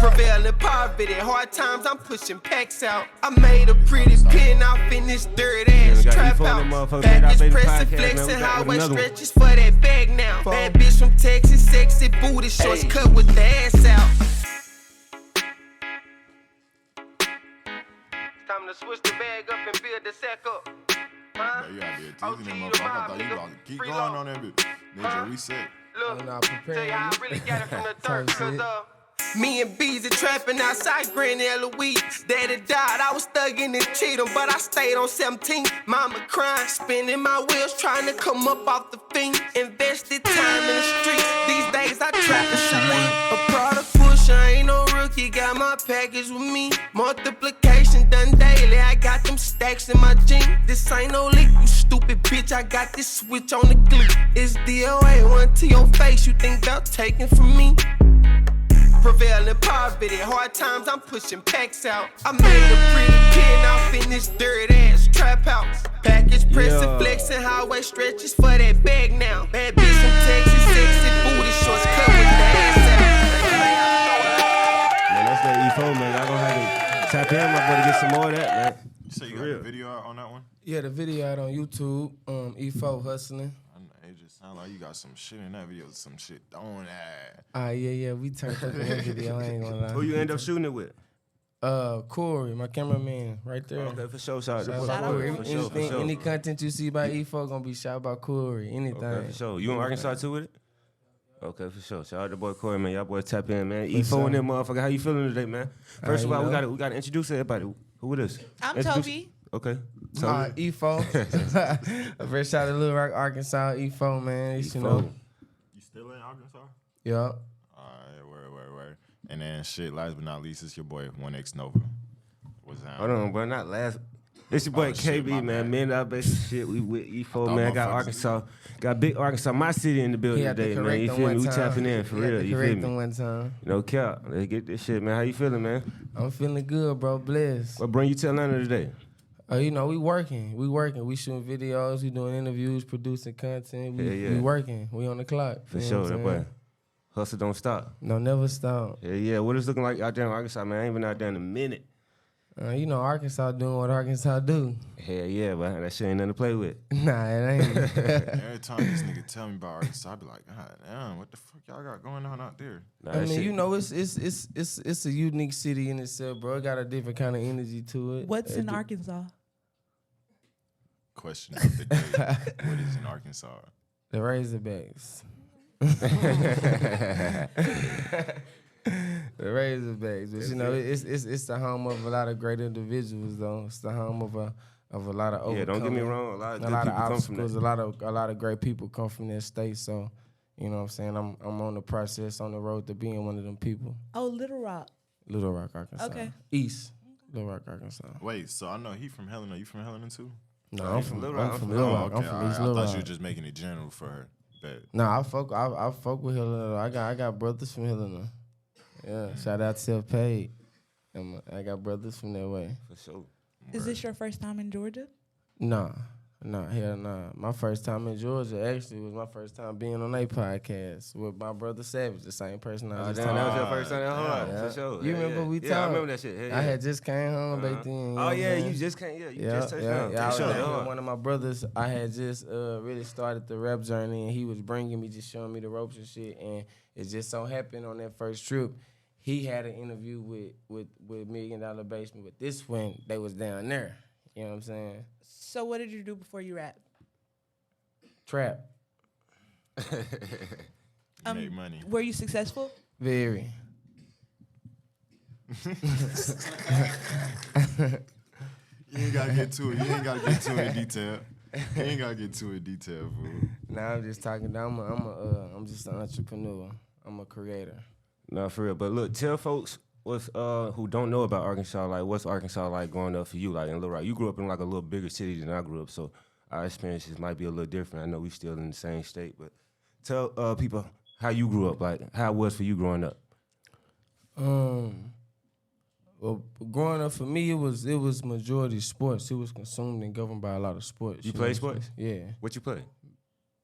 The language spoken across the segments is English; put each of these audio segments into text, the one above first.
Prevailing poverty, hard times, I'm pushing packs out. I made a pretty pin off in this dirt ass trap house. Package pressing, flexing, highway stretches for that bag now. Bad bitch from Texas, sexy booty shorts cut with the ass out. Time to switch the bag up and build the sack up. Huh? You gotta be a teasing them motherfucker. I thought you about to keep going on that bitch. Ninja reset. Look, tell you how I really got it from the dirt. Cause me and Beezy trapping outside Granny Eloise. Daddy died, I was thugging and cheating, but I stayed on 17. Mama crying, spinning my wheels, trying to come up off the fiend. Invested time in the streets. These days I trap and salute. A product pusher, I ain't no rookie. Got my package with me. Multiplication done daily. I got them stacks in my jeans. This ain't no leak, you stupid bitch. I got this switch on the clip. It's DOA, one to your face. You think they'll take it from me? Prevailing poverty, hard times, I'm pushing packs out. I made a pretty pin off in this dirt ass trap house. Package pressing, flexing, highway stretches for that bag now. Bad bitch from Texas, sexy booty shorts cut with the ass out. Man, that's that E4, man. Y'all gonna have to tap in, my boy, to get some more of that, man. You say you got the video out on that one? Yeah, the video out on YouTube. E4 hustling. It just sound like you got some shit in that video, some shit on that. Yeah, we turned up in that video. I ain't gonna lie. Who you end up shooting it with? Corey, my cameraman, right there. Okay, for sure. Shout out to Corey. For sure. Any content you see by E4 gonna be shot by Corey. Anything. Okay, for sure. You in Arkansas too with it? Okay, for sure. Shout out to boy Corey, man. Y'all boy tap in, man. E4 and them motherfucker. How you feeling today, man? First of all, we gotta introduce everybody. Who it is? I'm Toby. Okay. E4. Fresh out of Little Rock, Arkansas. E4, man. You know. You still in Arkansas? Yeah. Alright, word. And then shit, last but not least, it's your boy 1X Nova. What's that? Hold on, bro. Not last. It's your boy shit, KB, man. Man, I bet shit. We with E4, man. Got Arkansas. Got big Arkansas, my city in the building today, man. You feel me? We tapping in for real. You feel me? One time. No cap. Let's get this shit, man. How you feeling, man? I'm feeling good, bro. Blessed. What bring you to Atlanta today? You know, we working. We shooting videos. We doing interviews, producing content. We working. We on the clock. For sure, that boy. Hustle don't stop. No, never stop. Yeah. What is looking like out there in Arkansas, man? I ain't been out there in a minute. You know, Arkansas doing what Arkansas do. Hell yeah, but that shit ain't nothing to play with. Nah, it ain't. Every time this nigga tell me about Arkansas, I be like, God damn, what the fuck y'all got going on out there? Nah, I mean, shit. you know, it's a unique city in itself, bro. It got a different kind of energy to it. What's in Arkansas? Question of the day. What is in Arkansas? The Razorbacks. The Razorbacks, but you know, it's the home of a lot of great individuals, though. It's the home of a lot of overcoming. Yeah, don't get me wrong. A lot of good people come from that. A lot of great people come from that state. So, you know what I'm saying? I'm on the process, on the road to being one of them people. Oh, Little Rock. Little Rock, Arkansas. Okay. East Little Rock, Arkansas. Wait, so I know he from Helena. You from Helena too? No, I'm from Little Rock. I'm from Oh, Little okay. Rock. I'm from East Little I Rock. thought you were just making it general for her. Bet. Nah, I fuck with Helena. I got brothers from Helena. Yeah, shout out Self Paid. I got brothers from that way. For sure. Is this your first time in Georgia? Nah. Hell nah. My first time in Georgia actually was my first time being on a podcast with my brother Savage, the same person I just That was your first time at home, Yeah. for sure. You remember we talked? Yeah, I remember that shit. Yeah, I had just came home back then. You know oh what yeah, I'm saying? you just came. Yeah, you Yeah, just touched yeah. down. I For was sure. with one of my brothers. I had just really started the rap journey, and he was bringing me, just showing me the ropes and shit. And it just so happened on that first trip, he had an interview with $1 Million Basement. But this when they was down there. You know what I'm saying? So what did you do before you rapped? Trap. Make money. Were you successful? Very. You ain't gotta get to it. You ain't gotta get to it in detail. You ain't gotta get to it in detail, fool. Nah, I'm just talking. I'm just an entrepreneur. I'm a creator. No, for real. But look, tell folks what's who don't know about Arkansas, like what's Arkansas like growing up for you, like in Little Rock. You grew up in like a little bigger city than I grew up, so our experiences might be a little different. I know we still in the same state, but tell people how you grew up, like how it was for you growing up. Well, growing up for me, it was majority sports. It was consumed and governed by a lot of sports. You play sports? Yeah. What you play?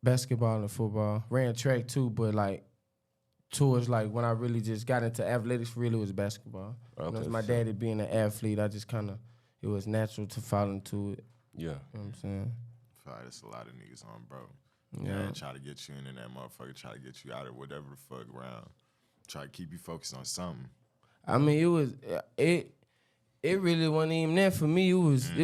Basketball and football. Ran track too, but like towards like when I really just got into athletics, really was basketball. You know, Okay, it's my sure. daddy being an athlete, I just kind of, it was natural to fall into it. Yeah. You know what I'm saying? Fire, there's a lot of niggas on, bro. Yeah. Yeah, try to get you in that motherfucker, try to get you out of whatever the fuck around. Try to keep you focused on something. I mean, it really wasn't even that for me. It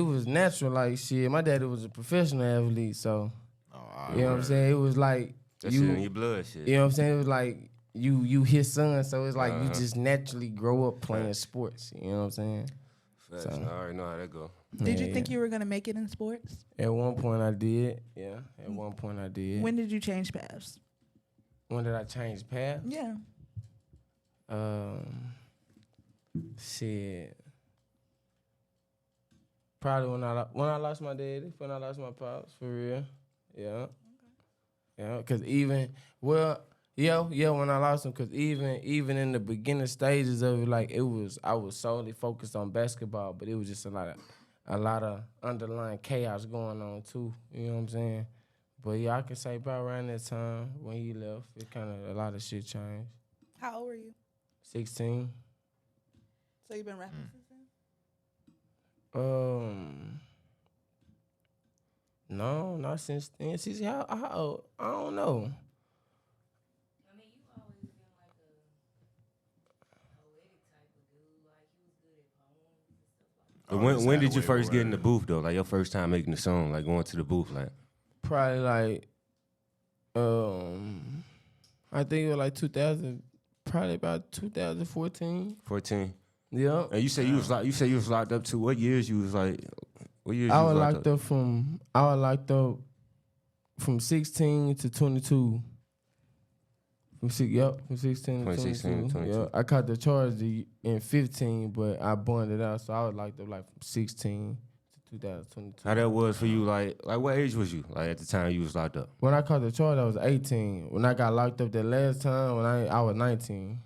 was natural. Like shit, my daddy was a professional athlete, so Oh, you know what I'm saying. It was like That shit in your blood, shit. You know what I'm saying? It was like you his son, so it's like you just naturally grow up playing sports. You know what I'm saying? Facts. So- I already know how that go. Did you Yeah. think you were gonna make it in sports? At one point I did. Yeah, at one point I did. When did you change paths? When did I change path? Yeah. Shit. Probably when I lost my daddy, when I lost my pops, for real. Yeah. Yeah, cause when I lost him, cause even in the beginning stages of it, like I was solely focused on basketball, but it was just a lot of underlying chaos going on too. You know what I'm saying? But yeah, I can say about around that time when he left, it kind of a lot of shit changed. How old were you? 16. So you've been rapping since then? No, not since then. See how old? I don't know. I mean, you always been like a poetic type of dude. Like, you was good at poems and stuff like that. But when did you first get in the booth though? Like your first time making the song, like going to the booth, like Probably like, I think it was like 2000, probably about 2014. 14. Yeah. And you say you was locked up to what years you was like? What years I you was was locked up from 16 to 22. From 16 to 2016 to 22. Yeah, I caught the charge in 15, but I bonded out, so I was locked up like from 16 to 2022. How that was for you? Like what age was you? Like at the time you was locked up? When I caught the charge, I was 18. When I got locked up that last time, when I was 19.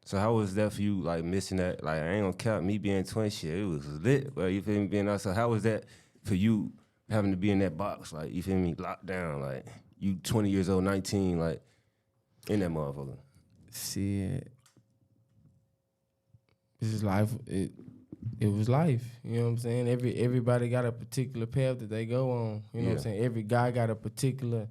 So how was that for you? Like missing that? Like I ain't gonna count me being 20 shit. It was lit, but you feel me being out. So how was that for you having to be in that box? Like you feel me locked down? Like you 20 years old, 19, like in that motherfucker. Shit. This is life. It was life. You know what I'm saying? Everybody got a particular path that they go on. You know what I'm Yeah. saying? Every guy got a particular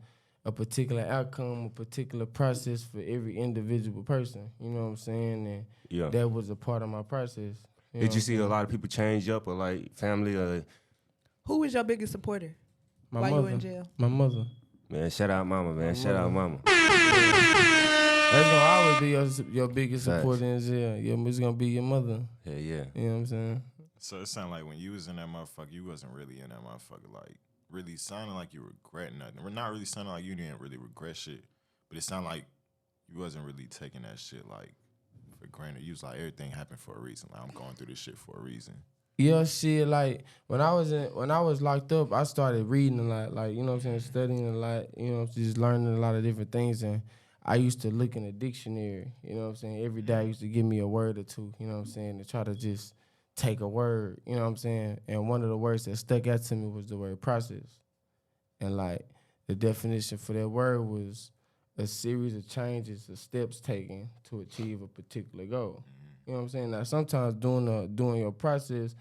outcome, a particular process for every individual person. You know what I'm saying? And Yeah. that was a part of my process. Did you see a lot of people change up or like family or Who was your biggest supporter My while mother. you were in jail? My mother. man? Shout out mama, man. Shout out mama. That's gonna always be your biggest Facts. supporter in jail. It's gonna be your mother. Yeah, yeah. You know what I'm saying? So it sounded like when you was in that motherfucker, you wasn't really in that motherfucker, like, really sounding like you regret nothing. We're not really sounding like you didn't really regret shit, but it sounded like you wasn't really taking that shit, like, for granted. You was like, everything happened for a reason. Like, I'm going through this shit for a reason. Yeah, shit. Like when I was locked up, I started reading a lot. Like you know what I'm saying, studying a lot. You know, just learning a lot of different things. And I used to look in the dictionary. You know what I'm saying. Every day I used to give me a word or two. You know what I'm saying, to try to just take a word. You know what I'm saying. And one of the words that stuck out to me was the word process. And like the definition for that word was a series of changes or steps taken to achieve a particular goal. You know what I'm saying? Now sometimes during your process,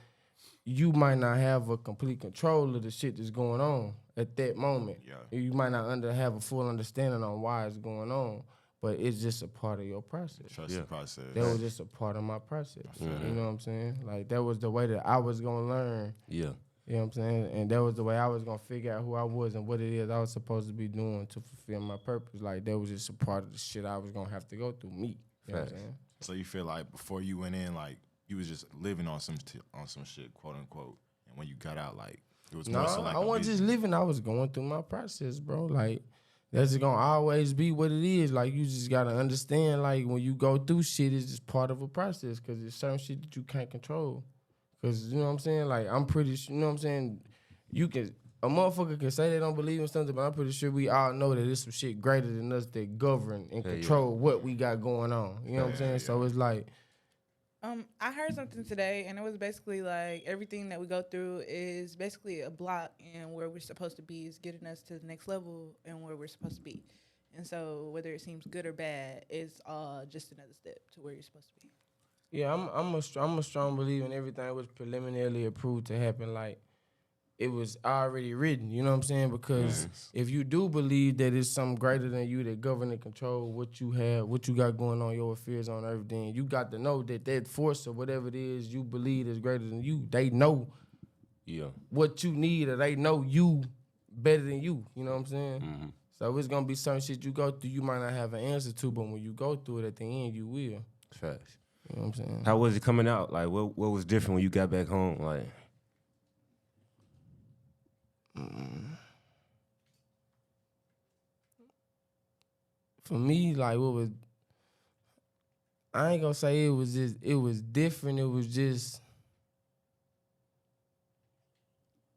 you might not have a complete control of the shit that's going on at that moment. Yeah. You might not have a full understanding on why it's going on, but it's just a part of your process. Trust the process. That was just a part of my process. You know what I'm saying? Like that was the way that I was gonna learn. Yeah. You know what I'm saying? And that was the way I was gonna figure out who I was and what it is I was supposed to be doing to fulfill my purpose. Like that was just a part of the shit I was gonna have to go through. Me. You know what I'm Facts. saying? So you feel like before you went in, like, you was just living on some shit, quote unquote, and when you got out, like, it was No, more so like I wasn't just living. I was going through my process, bro. Like, that's gonna always be what it is. Like, you just gotta understand, like, when you go through shit, it's just part of a process. Cause there's certain shit that you can't control. Cause you know what I'm saying. Like, I'm pretty sure. You know what I'm saying. A motherfucker can say they don't believe in something, but I'm pretty sure we all know that there's some shit greater than us that govern and control what we got going on. You know what I'm saying. So it's like. I heard something today, and it was basically like everything that we go through is basically a block, and where we're supposed to be is getting us to the next level and where we're supposed to be. And so whether it seems good or bad, it's just another step to where you're supposed to be. Yeah, I'm a strong believer in everything was preliminarily approved to happen. Like it was already written. You know what I'm saying? Because if you do believe that it's something greater than you that govern and control what you have, what you got going on, your affairs on earth, then you got to know that force or whatever it is you believe is greater than you. They know what you need, or they know you better than you. You know what I'm saying? So it's gonna be certain shit you go through you might not have an answer to, but when you go through it at the end, you will. Facts. You know what I'm saying? How was it coming out? Like, what was different when you got back home? Like, for me, like what was, I ain't gonna say it was different. It was just,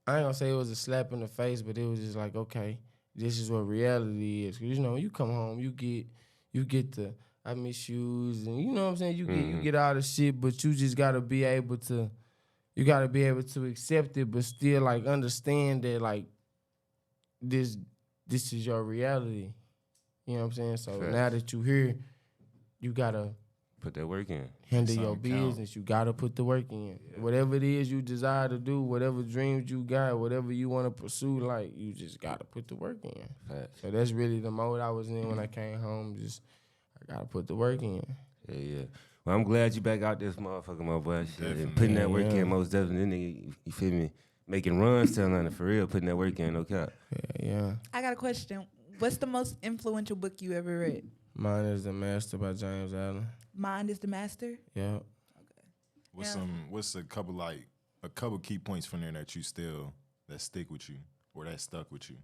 I ain't gonna say it was a slap in the face, but it was just like, okay, this is what reality is. 'Cause you know, when you come home, you get the I miss yous, and you know what I'm saying. You get all the shit, but you just gotta be able to, accept it, but still like understand that like this is your reality. You know what I'm saying? So Facts. now that you here, you gotta put that work in. handle your Something count. business. You gotta put the work in. Whatever it is you desire to do, whatever dreams you got, whatever you want to pursue, like you just gotta put the work in. Facts. So that's really the mode I was in when I came home. Just I gotta put the work in. Yeah. Well, I'm glad you back out this motherfucker, my boy. Shit, Definitely. and putting that work Yeah. in, most definitely. Nigga, you feel me? Making runs to Atlanta for real, putting that work in, no cap. Yeah. I got a question. What's the most influential book you ever read? Mine is The Master by James Allen. Mine is The Master. Yeah. What's a couple key points from there that that stick with you or that stuck with you?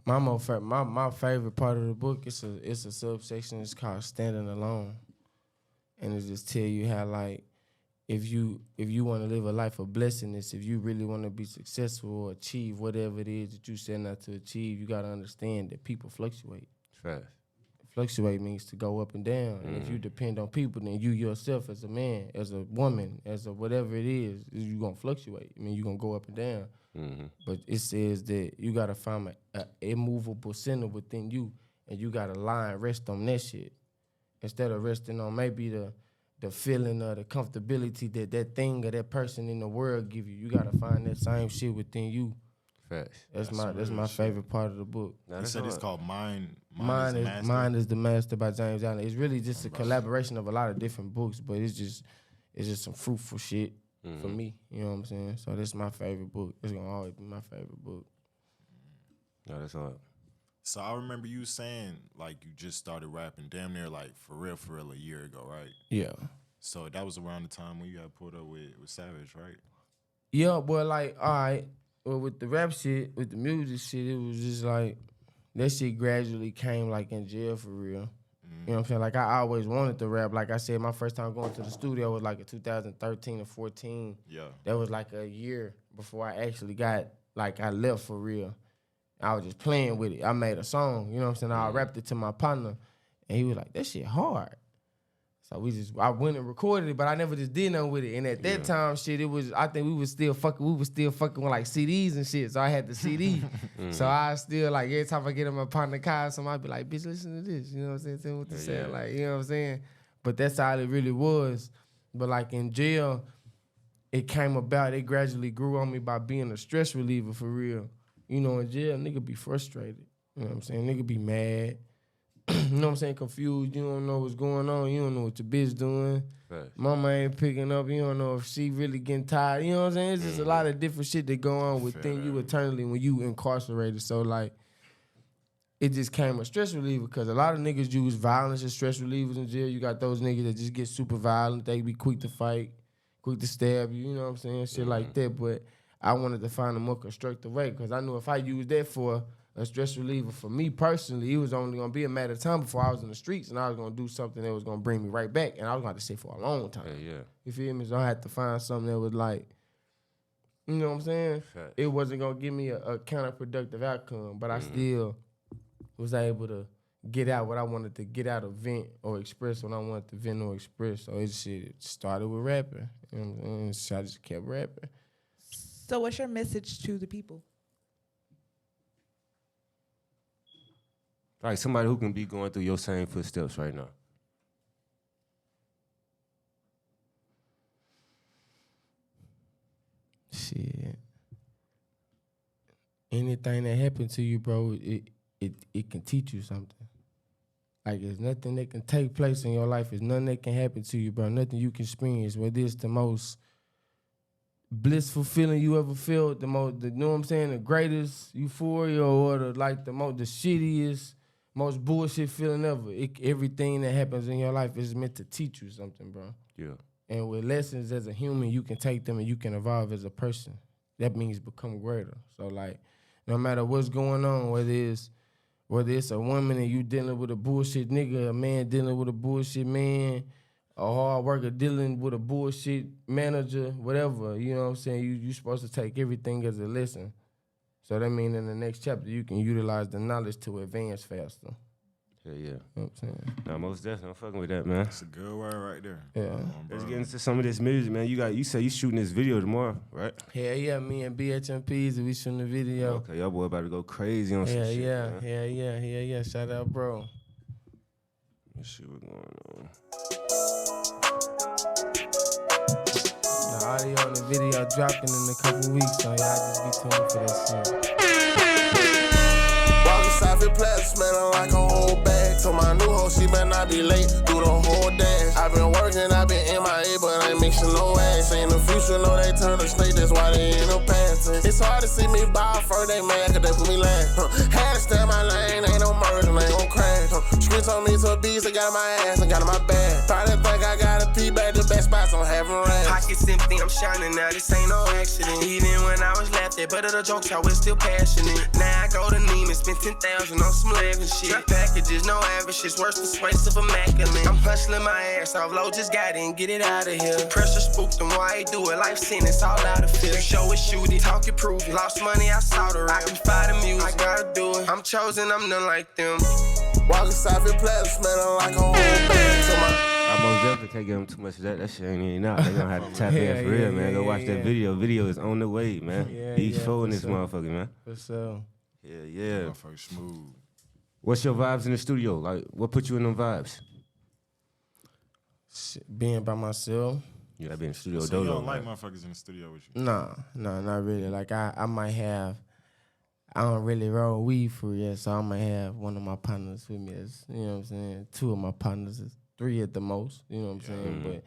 My favorite part of the book it's a subsection. It's called Standing Alone, and it just tell you how like if you want to live a life of blessedness, if you really want to be successful or achieve whatever it is that you set out to achieve, you gotta understand that people fluctuate. Facts. Fluctuate means to go up and down, and if you depend on people, then you yourself as a man, as a woman, as a whatever it is, you gonna fluctuate. I mean, you gonna go up and down. But it says that you gotta find an immovable center within you, and you gotta lie and rest on that shit instead of resting on maybe the feeling or the comfortability that thing or that person in the world give you. You gotta find that same shit within you. Facts. That's real my shit. favorite part of the book. Now, You that's said it's hard. called Mine Mine is the Master by James Allen. It's really just a collaboration of a lot of different books, but it's just some fruitful shit for me. You know what I'm saying? So that's my favorite book. It's gonna always be my favorite book. No, that's hard. So I remember you saying like you just started rapping damn near like for real a year ago, right? Yeah. So that was around the time when you got pulled up with Savage, right? Yeah, but like, all right. Well, with the rap shit, with the music shit, it was just like that shit gradually came like in jail for real. You know what I'm saying? Like I always wanted to rap. Like I said, my first time going to the studio was like in 2013 or 14. Yeah. That was like a year before I actually got I left for real. I was just playing with it. I made a song, you know what I'm saying? I rapped it to my partner, and he was like, "That shit hard." So I went and recorded it, but I never just did nothing with it. And at that time, shit, I think we was still fucking with like CDs and shit. So I had the CD. So I still like every time I get in my partner car, somebody be like, "Bitch, listen to this." You know what I'm saying? Tell me what to say. Like, you know what I'm saying? But that's how it really was. But like in jail, it came about, it gradually grew on me by being a stress reliever for real. You know, in jail, nigga be frustrated. You know what I'm saying? Nigga be mad. You know what I'm saying? Confused. You don't know what's going on. You don't know what your bitch doing. Facts. Mama ain't picking up. You don't know if she really getting tired. You know what I'm saying? It's just a lot of different shit that go on within you eternally when you incarcerated. So, like, it just came a stress reliever because a lot of niggas use violence as stress relievers in jail. You got those niggas that just get super violent. They be quick to fight, quick to stab you. You know what I'm saying? Shit like that. But I wanted to find a more constructive way because I knew if I used that for a stress reliever for me personally, it was only gonna be a matter of time before I was in the streets and I was gonna do something that was gonna bring me right back, and I was gonna have to sit for a long time. Yeah. You feel me? So I had to find something that was like, you know what I'm saying? Facts. It wasn't gonna give me a counterproductive outcome, but I still was able to get out what I wanted to get out, or vent or express what I wanted to vent or express. So it started with rapping. You know what I'm saying? So I just kept rapping. So what's your message to the people? Like somebody who can be going through your same footsteps right now. Shit. Anything that happened to you, bro, it can teach you something. Like there's nothing that can take place in your life. There's nothing that can happen to you, bro. Nothing you can experience. Whether it's the most blissful feeling you ever felt, you know what I'm saying, the greatest euphoria, or the shittiest, most bullshit feeling ever. Everything that happens in your life is meant to teach you something, bro. Yeah. And with lessons as a human, you can take them and you can evolve as a person. That means become greater. So like, no matter what's going on, whether it's a woman and you dealing with a bullshit nigga, a man dealing with a bullshit man, a hard worker dealing with a bullshit manager, whatever, you know what I'm saying? You supposed to take everything as a lesson. So that means in the next chapter, you can utilize the knowledge to advance faster. Yeah, yeah. You know what I'm saying? Nah, most definitely. I'm fucking with that, man. That's a good word right there. Yeah. Come on, Let's bro. get into some of this music, man. You say you shooting this video tomorrow, right? Hell yeah, me and BHMPs, we shooting the video. Okay, y'all boy about to go crazy on some Yeah, shit. yeah, man. yeah. Shout out, bro. Let's see what's going on. The audio and the video dropping in a couple weeks, so y'all just be tuned for that shit. Walking south in Plaza, smelling like a whole bag. Told my new hoe she better not be late, do the whole dance. I been working, I been MIA, but I ain't mixing no ass. Ain't the future, no they turn the state, that's why they in the past. It's hard to see me ball first, they mad, cause they put me last. Had to stay in my lane, ain't no merge, and ain't gon' crash. Streets on me to beats, I got my ass, I got my bag. Probably think I got a pee back, the best spots on having rats. Pockets empty, I'm shining now, this ain't no accident. Even when I was laughed at, but of the jokes, I was still passionate. Now I go to Neiman, spend 10,000 on some lavish shit. Trap packages, no average, it's worse persuasive immaculate. I'm hustling my ass off, low, just got in, get it out of here. Pressure spooked them, why he do it? Life sentence, all out of fear. Show it, shoot it, talk it, prove it. Lost money, I saw the I can find the music, I gotta do it. I'm chosen, I'm none like them. Walking south in Plaza, smelling like a whole bag. I most definitely can't give them too much of that. That shit ain't even out. They gonna have to tap in for real, man. Go watch that video. Video is on the way, man. He's showing this motherfucker, man. For sure. Yeah. Motherfucker smooth. What's your vibes in the studio? Like, what put you in them vibes? Being by myself. You gotta be in the studio, So you Dodo. don't like man. motherfuckers in the studio with you? Nah, not really. Like I might have, I don't really roll weed for real, so I might have one of my partners with me. As, you know what I'm saying? Two of my partners, is 3 at the most. You know what I'm saying? But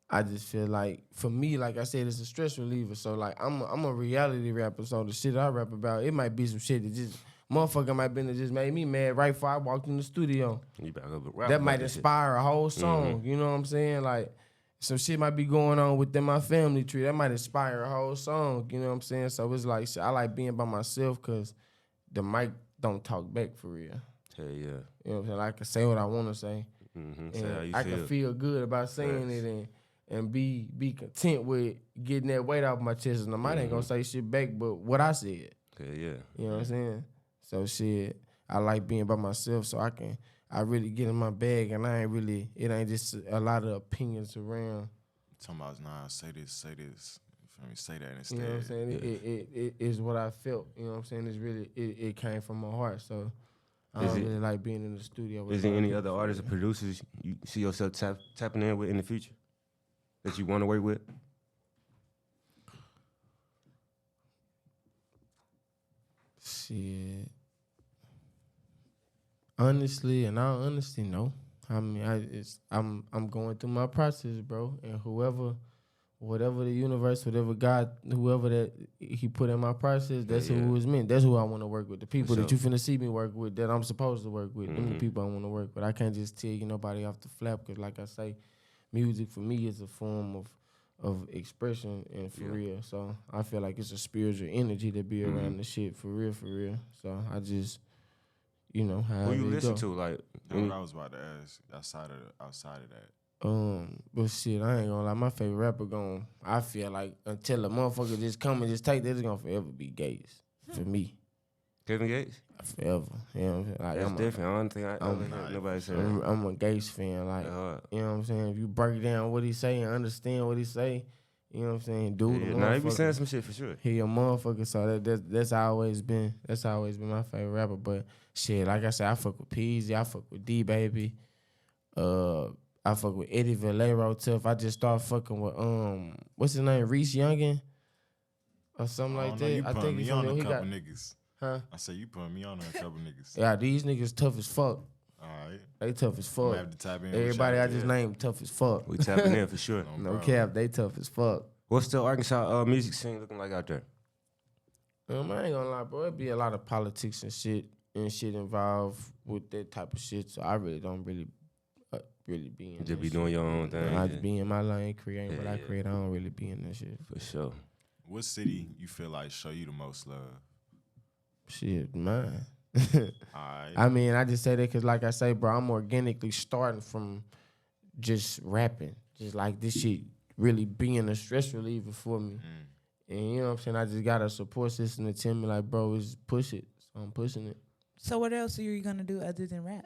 I just feel like, for me, like I said, it's a stress reliever. So like I'm a reality rapper, so the shit I rap about, it might be some shit that just motherfucker might been that just made me mad right before I walked in the studio. You better go rap That about might this shit. inspire a whole song. You know what I'm saying? Like some shit might be going on within my family tree. That might inspire a whole song. You know what I'm saying? So it's like I like being by myself because the mic don't talk back for real. Hell yeah. You know what I'm saying? I can say what I want to say. Say how And you I feel. can feel good about saying it and be content with getting that weight off my chest. And I might ain't gonna say shit back, but what I said. Hell yeah. You know what I'm saying? So shit, I like being by myself so I really get in my bag and it ain't just a lot of opinions around. Talking about, nah, say this. You feel me? Say that instead. You know what I'm saying? It is what I felt. You know what I'm saying? It's really, it came from my heart. So I don't really like being in the studio. With Is there other any people. other artists or producers you see yourself tapping in with in the future that you want to work with? Shit. Honestly, and all honesty, no. I mean, I'm going through my process, bro. And whatever the universe, whatever God, whoever that He put in my process, that's who it was meant. That's who I want to work with. The people that you finna see me work with, that I'm supposed to work with, them the people I want to work with. I can't just tell you nobody off the flap, because like I say, music for me is a form of expression and for real. So I feel like it's a spiritual energy to be around the shit for real. So I just, you know, how Who you listen to? Like, That's what I was about to ask. Outside of that. But shit, I ain't gonna lie. My favorite rapper I feel like until a motherfucker just come and just take that, it's gonna forever be Gates for me. Kevin Gates? Forever. You know what I'm saying? Like, That's different. I don't think I ever heard nobody say that. I'm a Gates fan. Like, you know what I'm saying? If you break down what he say and understand what he say, You know what I'm saying? Dude, Yeah, the nah, they be motherfucker. saying some shit for sure. He a motherfucker, so that's always been my favorite rapper. But shit, like I said, I fuck with Peasy, I fuck with D Baby, I fuck with Eddie Valero Tough. I just started fucking with what's his name, Reese Youngin, or something I like don't know, that. you I putting think me he's on from a he got, couple niggas. huh? I say you putting me on a couple niggas. Yeah, these niggas tough as fuck. All right. They tough as I'm fuck. gonna have to tap in. with Everybody y'all, I just yeah. named tough as fuck. We tapping in for sure. No No problem. cap, they tough as fuck. What's the Arkansas music scene looking like out there? I ain't gonna lie, bro. It be a lot of politics and shit involved with that type of shit. So I really don't really be in Just that be shit. doing your own thing. I yeah. just be in my lane creating what I Yeah. create. I don't really be in that shit. For sure. What city you feel like show you the most love? Shit, mine. All right. I mean, I just say that because, like I say, bro, I'm organically starting from just rapping. Just like this shit really being a stress reliever for me. And you know what I'm saying? I just got a support system to tell me, like, bro, just push it. So I'm pushing it. So what else are you gonna do other than rap?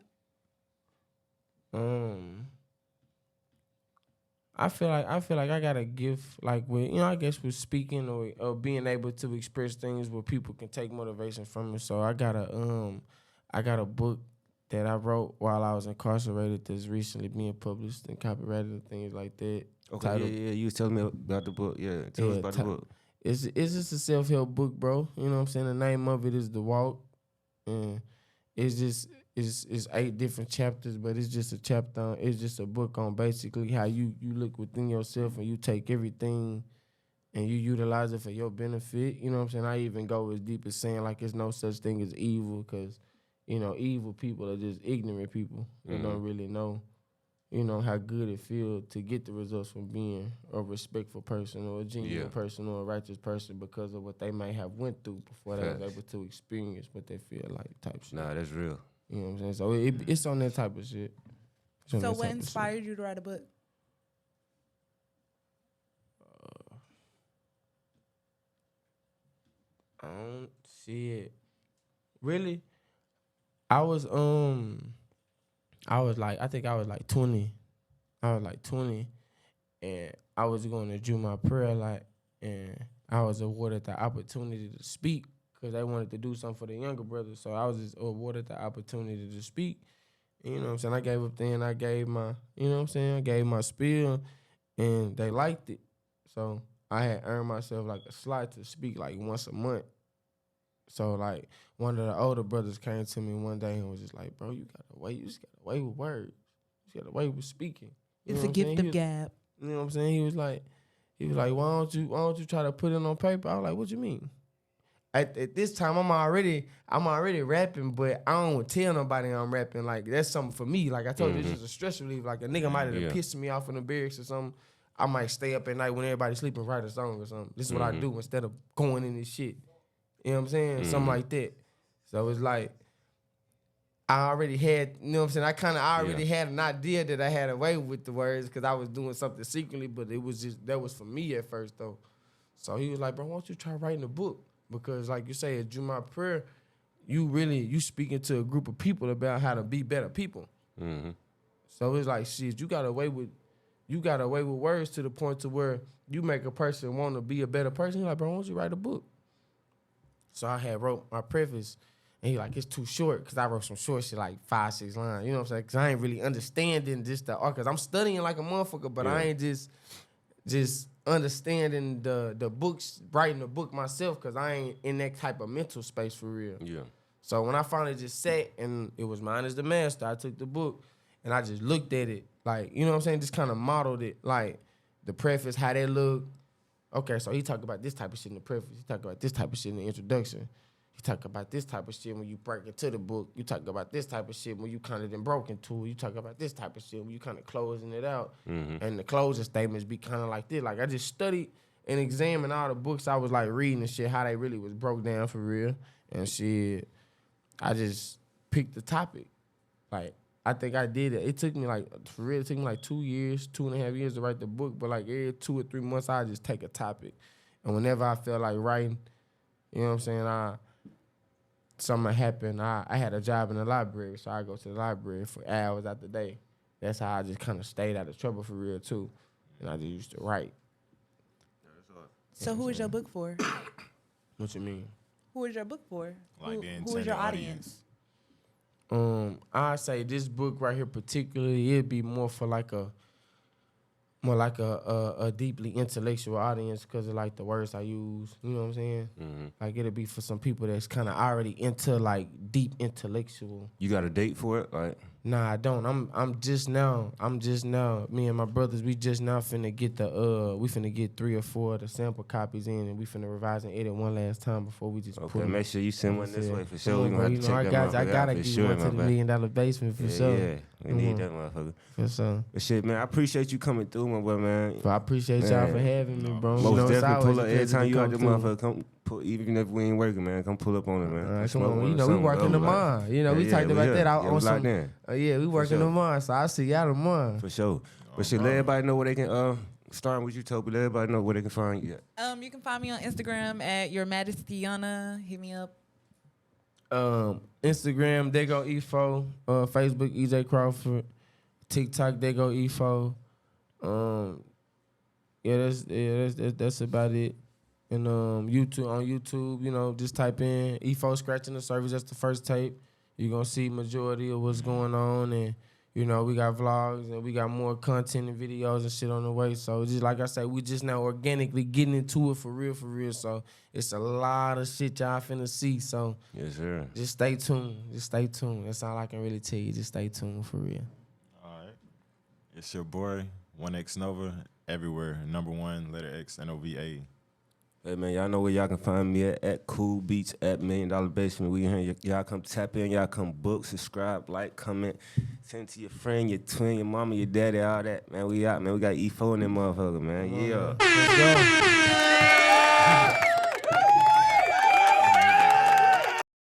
I feel like I got a gift, like with I guess with speaking or being able to express things where people can take motivation from it. So I got a book that I wrote while I was incarcerated that's recently being published and copyrighted and things like that. Okay, Titled- yeah. You was telling me about the book. Yeah, tell us Yeah, about the book. It's just a self-help book, bro. You know what I'm saying? The name of it is The Walk. And it's 8 different chapters, but it's just a chapter it's just a book on basically how you look within yourself and you take everything and you utilize it for your benefit. You know what I'm saying? I even go as deep as saying like there's no such thing as evil because, evil people are just ignorant people that don't really know, how good it feels to get the results from being a respectful person or a genuine person or a righteous person because of what they may have went through before they was able to experience what they feel like type shit. Nah, that's real. You know what I'm saying? So it's on that type of shit. It's on So that what type of shit. inspired you to write a book? I don't see it. Really? I think I was like 20. I was like 20 and I was going to Juma prayer lot and I was awarded the opportunity to speak because they wanted to do something for the younger brothers. So I was just awarded the opportunity to speak. And, you know what I'm saying? I gave up there and I gave my, I gave my spiel and they liked it. So I had earned myself like a slot to speak like once a month. So like one of the older brothers came to me one day and was just like, bro, you just got a way with words. You got a way with speaking. You It's know a what I'm saying? gift of gab. You know what I'm saying? He was like, why don't you try to put it on paper? I was like, what you mean? At this time, I'm already rapping, but I don't tell nobody I'm rapping. Like that's something for me. Like I told you, this is a stress relief. Like a nigga might have pissed me off in the barracks or something. I might stay up at night when everybody's sleeping, write a song or something. This is what I do instead of going in this shit. You know what I'm saying? Something like that. So it's like I already had, you know what I'm saying? I already had an idea that I had a way with the words because I was doing something secretly, but it was just, that was for me at first though. So he was like, bro, why don't you try writing a book? Because like you say, at Juma Prayer, you speaking to a group of people about how to be better people. Mm-hmm. So it's like, shit, you got away with words to the point to where you make a person want to be a better person. He's like, bro, why don't you write a book? So I had wrote my preface, and he like, it's too short, because I wrote some short shit, like 5-6 lines. You know what I'm saying? Because I ain't really understanding just the art, because I'm studying like a motherfucker, but I ain't just understanding the books, writing the book myself, because I ain't in that type of mental space for real. Yeah. So when I finally just sat, and it was mine as the master, I took the book, and I just looked at it, like, you know what I'm saying? Just kind of modeled it, like, the preface, how that looked. Okay, so he talk about this type of shit in the preface. He talk about this type of shit in the introduction. He talk about this type of shit when you break into the book. You talk about this type of shit when you kind of then broke into it. You talk about this type of shit when you kind of closing it out. And the closing statements be kind of like this. Like, I just studied and examined all the books I was, like, reading and shit, how they really was broke down for real. And shit, I just picked the topic. Like, I think I did it. It took me, like, for real, it took me, like, 2 years, 2.5 years to write the book. But, like, every 2 or 3 months, I just take a topic. And whenever I felt like writing, you know what I'm saying, something happened. I had a job in the library, so I go to the library for hours out the day. That's how I just kind of stayed out of trouble for real, too. And I just used to write. So who is your book for? What you mean? Who is your book for? Like the who is intended your audience? I say this book right here particularly, it'd be more for like a deeply intellectual audience because of like the words I use. You know what I'm saying? Like it'll be for some people that's kind of already into like deep intellectual. You got a date for it? Like, Nah, I don't. I'm just now. Me and my brothers, we just now finna get we finna get 3 or 4 of the sample copies in, and we finna revise and edit one last time before we just okay, put 'em. make sure you send one this way for sure. Come We on, gonna bro, have you to know, check I that gotta motherfucker give out for you sure, one to my the $1 bad. million basement for Yeah, sure. yeah, we need that motherfucker. For sure. But shit, man, I appreciate you coming through, my boy, man. But I appreciate y'all Man. for having me, bro. Most You know, it's definitely always pull a up every pleasure time to you out come the through. motherfucker. Come pull, even if we ain't working, man. Come pull up on it, man. All right, Smoke come on. one You or know, we something, working whatever, tomorrow. You know, we talked about that yeah, on we some. locked in. Yeah, we working sure. tomorrow, so I'll see y'all tomorrow. For sure. But shit, let everybody know where they can, starting with you, Toby, let everybody know where they can find you at. You can find me on Instagram at Your Majestyana. Hit me up. Instagram, they go E4. Facebook, EJ Crawford. TikTok, they go E4. That's about it. And on YouTube, you know, just type in E4 Scratching the Surface. That's the first tape. You're gonna see majority of what's going on, and you know, we got vlogs and we got more content and videos and shit on the way. So just like I said, we just now organically getting into it for real. So it's a lot of shit y'all finna see. So Yes, sir. just stay tuned. That's all I can really tell you. Just stay tuned for real. All right. It's your boy, 1X Nova, everywhere. #1, letter X, NOVA. Hey, man, y'all know where y'all can find me at Cool Beats, at $1 Million Basement. We in here. Y'all come tap in. Y'all come book, subscribe, like, comment. Send to your friend, your twin, your mama, your daddy, all that. Man, we out, man. We got E4 in that motherfucker, man. Yeah. Let's go.